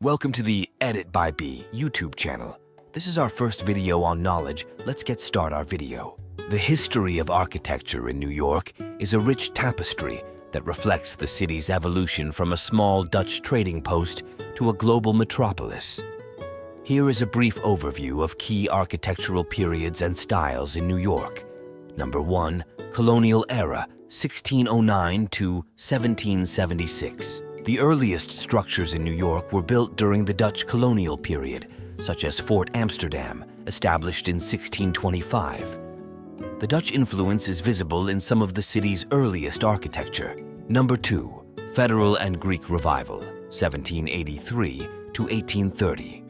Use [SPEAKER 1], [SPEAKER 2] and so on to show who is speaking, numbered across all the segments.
[SPEAKER 1] Welcome to the Edit by B YouTube channel. This is our first video on knowledge. Let's get started our video. The history of architecture in New York is a rich tapestry that reflects the city's evolution from a small Dutch trading post to a global metropolis. Here is a brief overview of key architectural periods and styles in New York. Number 1. Colonial Era, 1609 to 1776. The earliest structures in New York were built during the Dutch colonial period, such as Fort Amsterdam, established in 1625. The Dutch influence is visible in some of the city's earliest architecture. Number 2. Federal and Greek Revival, 1783 to 1830.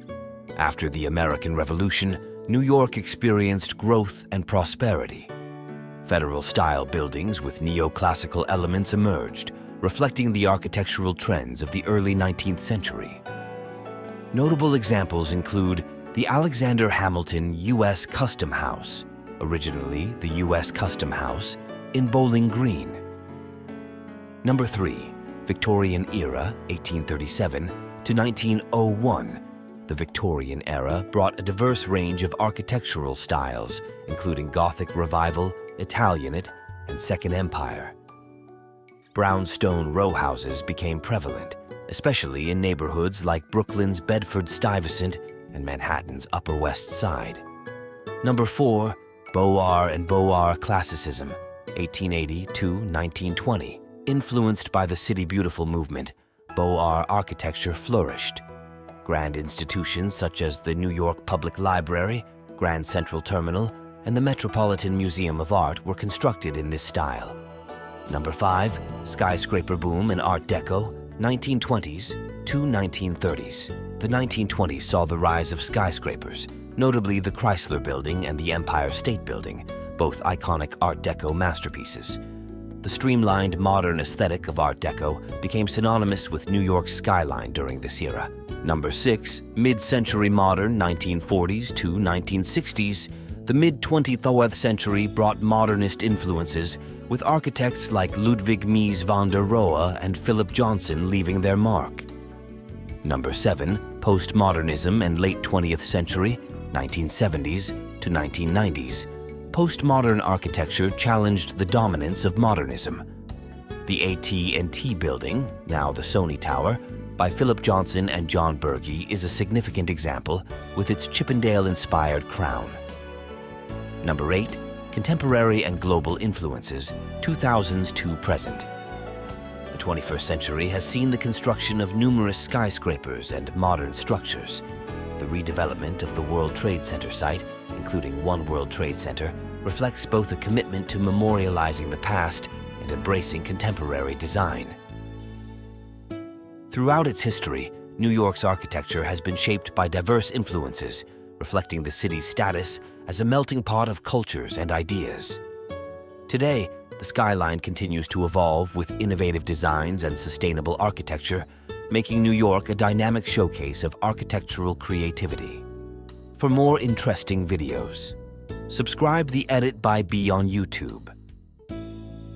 [SPEAKER 1] After the American Revolution, New York experienced growth and prosperity. Federal-style buildings with neoclassical elements emerged, reflecting the architectural trends of the early 19th century. Notable examples include the Alexander Hamilton U.S. Custom House, originally the U.S. Custom House, in Bowling Green. Number 3. Victorian Era, 1837 to 1901. The Victorian era brought a diverse range of architectural styles, including Gothic Revival, Italianate, and Second Empire. Brownstone row houses became prevalent, especially in neighborhoods like Brooklyn's Bedford-Stuyvesant and Manhattan's Upper West Side. Number 4. Beaux-Arts and Beaux-Arts Classicism, 1880 to 1920. Influenced by the City Beautiful movement, Beaux-Arts architecture flourished. Grand institutions such as the New York Public Library, Grand Central Terminal, and the Metropolitan Museum of Art were constructed in this style. Number 5. Skyscraper boom and Art Deco, 1920s to 1930s. The 1920s saw the rise of skyscrapers, notably the Chrysler Building and the Empire State Building, both iconic Art Deco masterpieces. The streamlined, modern aesthetic of Art Deco became synonymous with New York's skyline during this era. Number 6. Mid-century modern, 1940s to 1960s. The mid-20th century brought modernist influences, with architects like Ludwig Mies van der Rohe and Philip Johnson leaving their mark. Number 7. Postmodernism and late 20th century, 1970s to 1990s. Postmodern architecture challenged the dominance of modernism. The AT&T Building, now the Sony Tower, by Philip Johnson and John Berge is a significant example with its Chippendale-inspired crown. Number 8. Contemporary and global influences, 2000s to present. The 21st century has seen the construction of numerous skyscrapers and modern structures. The redevelopment of the World Trade Center site, including One World Trade Center, reflects both a commitment to memorializing the past and embracing contemporary design. Throughout its history, New York's architecture has been shaped by diverse influences, reflecting the city's status as a melting pot of cultures and ideas. Today, the skyline continues to evolve with innovative designs and sustainable architecture, making New York a dynamic showcase of architectural creativity. For more interesting videos, subscribe the Edit by B on YouTube.